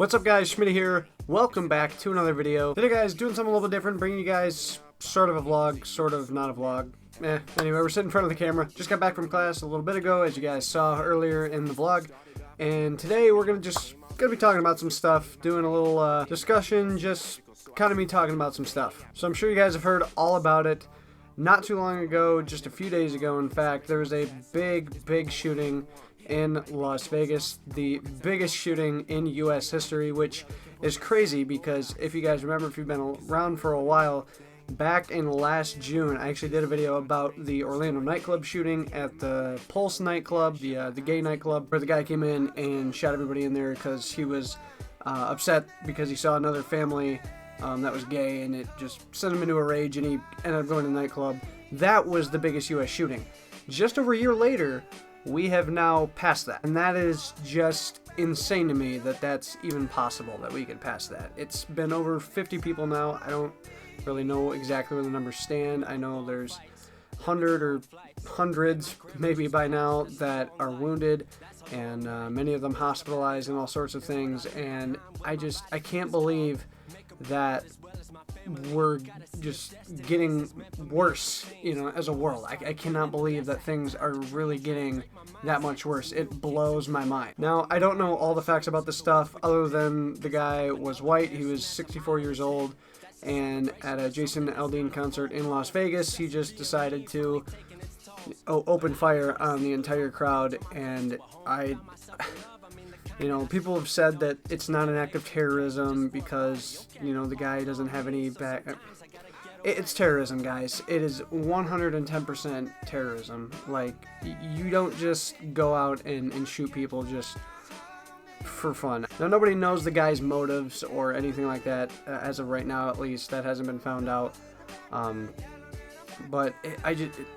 What's up guys, Schmitty here. Welcome back to another video. Today guys, doing something a little bit different, bringing you guys sort of a vlog, sort of not a vlog. Anyway, we're sitting in front of the camera. Just got back from class a little bit ago, as you guys saw earlier in the vlog. And today we're gonna be talking about some stuff, doing a little discussion, just kind of me talking about some stuff. So I'm sure you guys have heard all about it. Not too long ago, just a few days ago in fact, there was a big shooting in Las Vegas, the biggest shooting in US history, which is crazy because if you guys remember, if you've been around for a while, back in last June, I actually did a video about the Orlando nightclub shooting at the Pulse nightclub, the gay nightclub, where the guy came in and shot everybody in there because he was upset because he saw another family that was gay, and it just sent him into a rage, and he ended up going to the nightclub. That was the biggest US shooting. Just over a year later, we have now passed that, and that is just insane to me that that's even possible that we could pass that. It's been over 50 people now. I don't really know exactly where the numbers stand. I know there's 100 or hundreds maybe by now that are wounded, and many of them hospitalized and all sorts of things, and I can't believe that we're just getting worse, you know, as a world. I cannot believe that things are really getting that much worse. It blows my mind. Now, I don't know all the facts about this stuff other than the guy was white. He was 64 years old, and at a Jason Aldean concert in Las Vegas, he just decided to open fire on the entire crowd, and you know, people have said that it's not an act of terrorism because, you know, the guy doesn't have any back. It's terrorism, guys. It is 110% terrorism. Like, you don't just go out and shoot people just for fun. Now, nobody knows the guy's motives or anything like that, as of right now at least. That hasn't been found out. But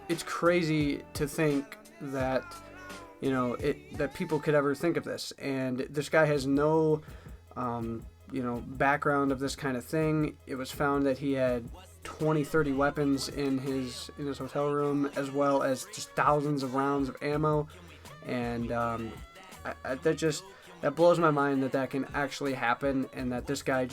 it's crazy to think that, you know, that people could ever think of this. And this guy has no, you know, background of this kind of thing. It was found that he had 20-30 weapons in his hotel room, as well as just thousands of rounds of ammo. And that blows my mind that can actually happen, and that this guy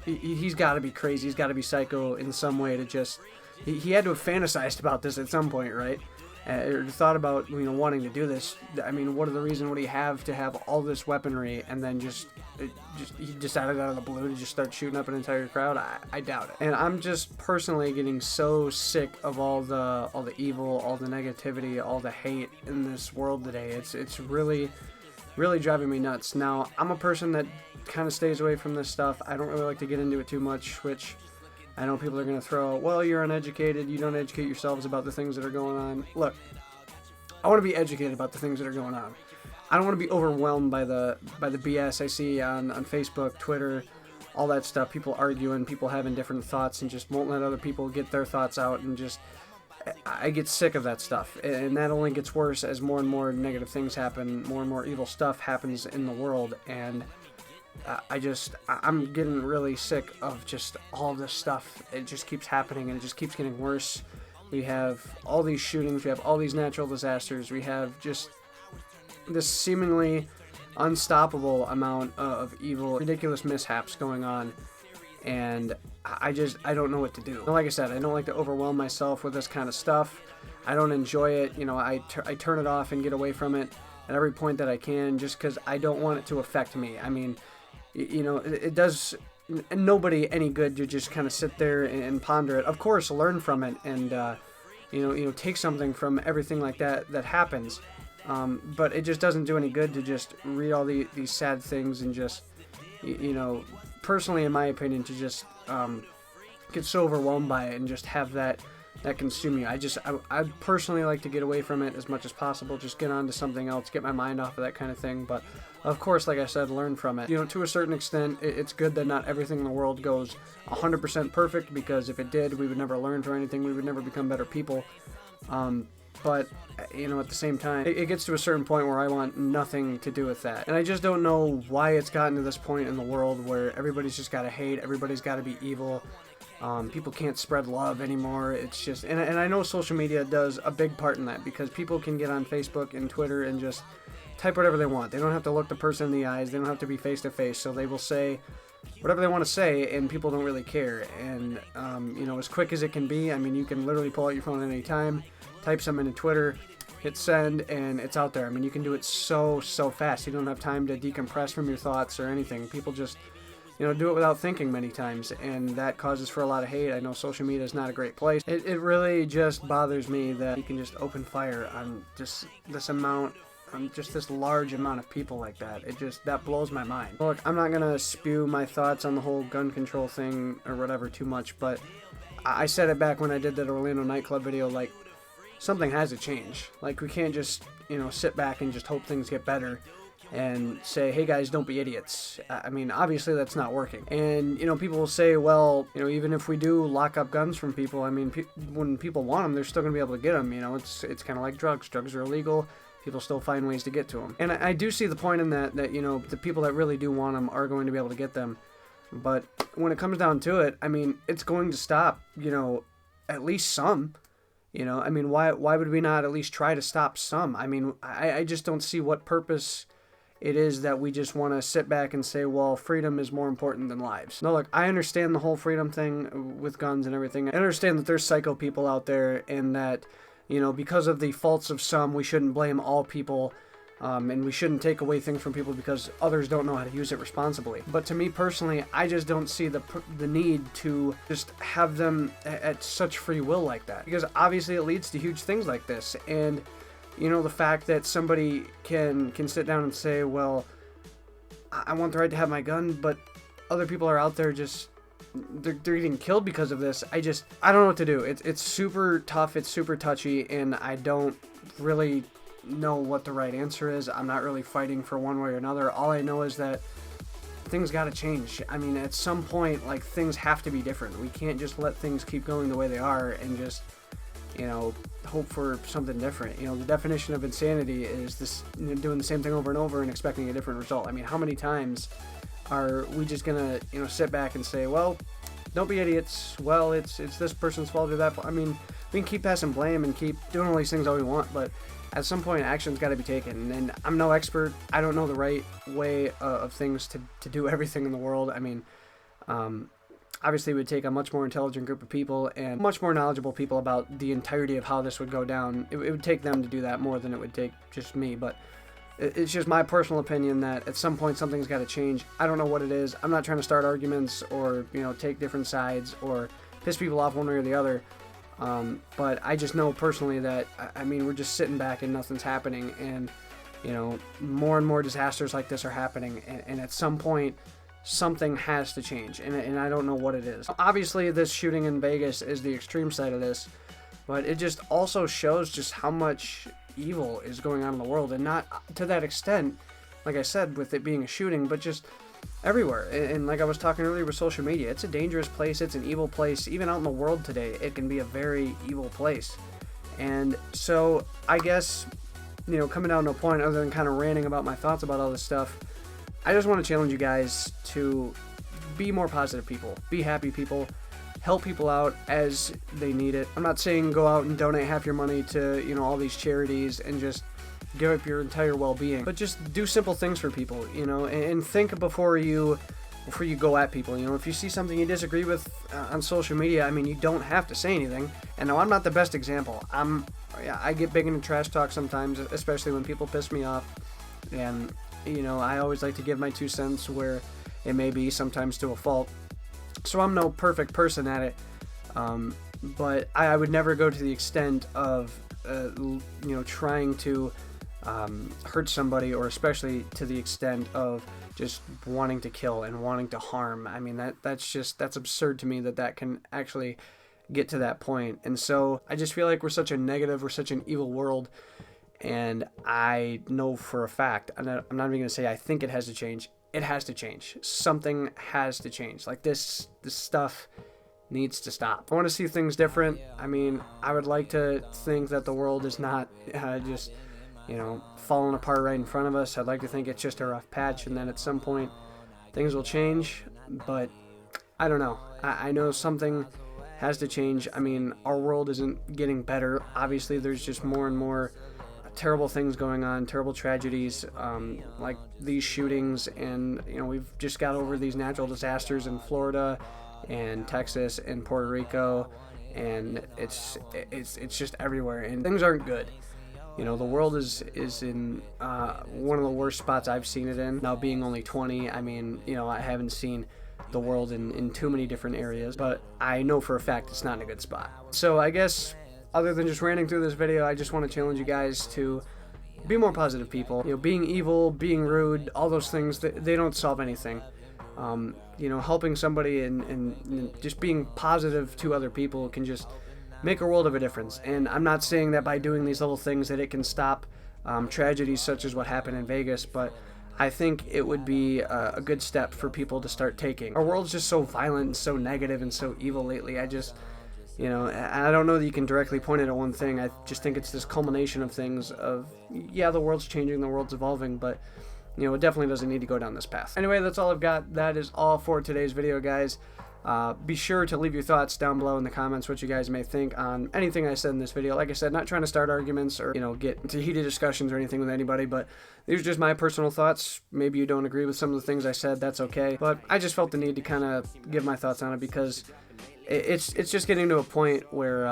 he's got to be crazy. He's got to be psycho in some way to just. He had to have fantasized about this at some point, right? Or thought about, you know, wanting to do this. I mean, what are the reason would he have to have all this weaponry, and then he decided out of the blue to just start shooting up an entire crowd? I doubt it. And I'm just personally getting so sick of all the evil, all the negativity, all the hate in this world today. It's really driving me nuts. Now, I'm a person that kind of stays away from this stuff. I don't really like to get into it too much, which I know people are going to throw, well, you're uneducated, you don't educate yourselves about the things that are going on. Look, I want to be educated about the things that are going on. I don't want to be overwhelmed by the BS I see on Facebook, Twitter, all that stuff. People arguing, people having different thoughts and just won't let other people get their thoughts out, and just, I get sick of that stuff. And that only gets worse as more and more negative things happen, more and more evil stuff happens in the world, and I'm getting really sick of just all this stuff. It just keeps happening, and it just keeps getting worse. We have all these shootings, we have all these natural disasters, we have just this seemingly unstoppable amount of evil, ridiculous mishaps going on, and I don't know what to do. Like I said, I don't like to overwhelm myself with this kind of stuff. I don't enjoy it. You know, I turn it off and get away from it at every point that I can, just because I don't want it to affect me. I mean, you know, it does nobody any good to just kind of sit there and ponder it. Of course, learn from it, and you know, take something from everything like that happens. But it just doesn't do any good to just read all these sad things and just, you know, personally, in my opinion, to just get so overwhelmed by it and just have that consume you. I personally like to get away from it as much as possible, just get on to something else, get my mind off of that kind of thing. But of course, like I said, learn from it. You know, to a certain extent, it's good that not everything in the world goes 100% perfect, because if it did, we would never learn from anything, we would never become better people. But, you know, at the same time, it gets to a certain point where I want nothing to do with that. And I just don't know why it's gotten to this point in the world where everybody's just got to hate, everybody's got to be evil. People can't spread love anymore. It's just, and I know social media does a big part in that, because people can get on Facebook and Twitter and just type whatever they want. They don't have to look the person in the eyes. They don't have to be face to face. So they will say whatever they want to say, and people don't really care. And you know, as quick as it can be, I mean, you can literally pull out your phone at any time, type something into Twitter, hit send, and it's out there. I mean, you can do it so fast. You don't have time to decompress from your thoughts or anything. People just, you know, do it without thinking many times, and that causes for a lot of hate. I know social media is not a great place. It really just bothers me that you can just open fire on just this amount, on just this large amount of people like that. That blows my mind. Look, I'm not gonna spew my thoughts on the whole gun control thing or whatever too much, but I said it back when I did that Orlando nightclub video, like, something has to change. Like, we can't just, you know, sit back and just hope things get better and say, hey guys, don't be idiots. I mean, obviously that's not working. And, you know, people will say, well, you know, even if we do lock up guns from people, I mean, when people want them, they're still going to be able to get them. You know, it's kind of like drugs. Drugs are illegal. People still find ways to get to them. And I do see the point in that, you know, the people that really do want them are going to be able to get them. But when it comes down to it, I mean, it's going to stop, you know, at least some. You know, I mean, why would we not at least try to stop some? I mean, I just don't see what purpose it is that we just want to sit back and say, well, freedom is more important than lives. No, look, I understand the whole freedom thing with guns and everything. I understand that there's psycho people out there, and that, you know, because of the faults of some, we shouldn't blame all people, and we shouldn't take away things from people because others don't know how to use it responsibly. But to me personally, I just don't see the need to just have them at such free will like that, because obviously it leads to huge things like this. And you know, the fact that somebody can sit down and say, well, I want the right to have my gun, but other people are out there just, they're getting killed because of this. I don't know what to do. It's super tough. It's super touchy, and I don't really know what the right answer is. I'm not really fighting for one way or another. All I know is that things got to change. I mean, at some point, like, things have to be different. We can't just let things keep going the way they are and just, you know, hope for something different. You know, the definition of insanity is this, you know, doing the same thing over and over and expecting a different result. I mean, how many times are we just gonna, you know, sit back and say, well, don't be idiots, well, it's this person's fault or that. I mean, we can keep passing blame and keep doing all these things all we want, but at some point action's got to be taken. And I'm no expert. I don't know the right way of things to do everything in the world. I mean, obviously it would take a much more intelligent group of people and much more knowledgeable people about the entirety of how this would go down. It would take them to do that more than it would take just me. But it's just my personal opinion that at some point something's got to change. I don't know what it is. I'm not trying to start arguments or, you know, take different sides or piss people off one way or the other. But I just know personally that, I mean, we're just sitting back and nothing's happening. And, you know, more and more disasters like this are happening. And at some point, something has to change, and I don't know what it is. Obviously, this shooting in Vegas is the extreme side of this, but it just also shows just how much evil is going on in the world, and not to that extent, like I said, with it being a shooting, but just everywhere. And like I was talking earlier with social media, it's a dangerous place, it's an evil place. Even out in the world today, it can be a very evil place. And so, I guess, you know, coming down to a point other than kind of ranting about my thoughts about all this stuff, I just want to challenge you guys to be more positive people, be happy people, help people out as they need it. I'm not saying go out and donate half your money to, you know, all these charities and just give up your entire well-being, but just do simple things for people, you know, and think before you go at people. You know, if you see something you disagree with on social media, I mean, you don't have to say anything. And now, I'm not the best example. I get big into trash talk sometimes, especially when people piss me off, and you know, I always like to give my 2 cents where it may be, sometimes to a fault. So I'm no perfect person at it, but I would never go to the extent of, you know, trying to hurt somebody, or especially to the extent of just wanting to kill and wanting to harm. I mean, that's absurd to me that can actually get to that point. And so I just feel like we're such an evil world. And I know for a fact, I'm not even going to say I think it has to change. It has to change. Something has to change. Like, this stuff needs to stop. I want to see things different. I mean, I would like to think that the world is not just, you know, falling apart right in front of us. I'd like to think it's just a rough patch, and then at some point things will change. But I don't know. I know something has to change. I mean, our world isn't getting better. Obviously, there's just more and more terrible things going on, terrible tragedies, like these shootings, and we've just got over these natural disasters in Florida and Texas and Puerto Rico, and it's just everywhere, and things aren't good. The world is in one of the worst spots I've seen it in. Now, being only 20, I mean, I haven't seen the world in too many different areas, but I know for a fact it's not in a good spot. So I guess, other than just ranting through this video, I just want to challenge you guys to be more positive people. Being evil, being rude, all those things, they don't solve anything. Helping somebody and just being positive to other people can just make a world of a difference. And I'm not saying that by doing these little things that it can stop tragedies such as what happened in Vegas, but I think it would be a good step for people to start taking. Our world's just so violent and so negative and so evil lately. I just, I don't know that you can directly point it at one thing. I just think it's this culmination of things of, yeah, the world's changing, the world's evolving, but it definitely doesn't need to go down this path. Anyway, that's all I've got. That is all for today's video, guys. Be sure to leave your thoughts down below in the comments, what you guys may think on anything I said in this video. Like I said, not trying to start arguments or, get into heated discussions or anything with anybody, but these are just my personal thoughts. Maybe you don't agree with some of the things I said, that's okay. But I just felt the need to kind of give my thoughts on it because it's just getting to a point where,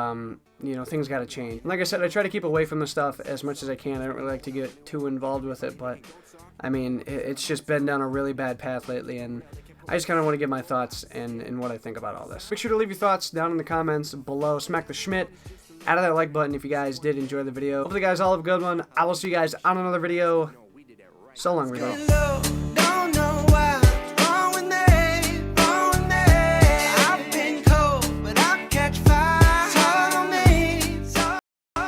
things got to change. And like I said, I try to keep away from the stuff as much as I can. I don't really like to get too involved with it, but I mean, it's just been down a really bad path lately, and I just kind of want to give my thoughts and what I think about all this. Make sure to leave your thoughts down in the comments below. Smack the Schmidt out of that like button if you guys did enjoy the video. Hopefully you guys all have a good one. I will see you guys on another video. So long, everybody.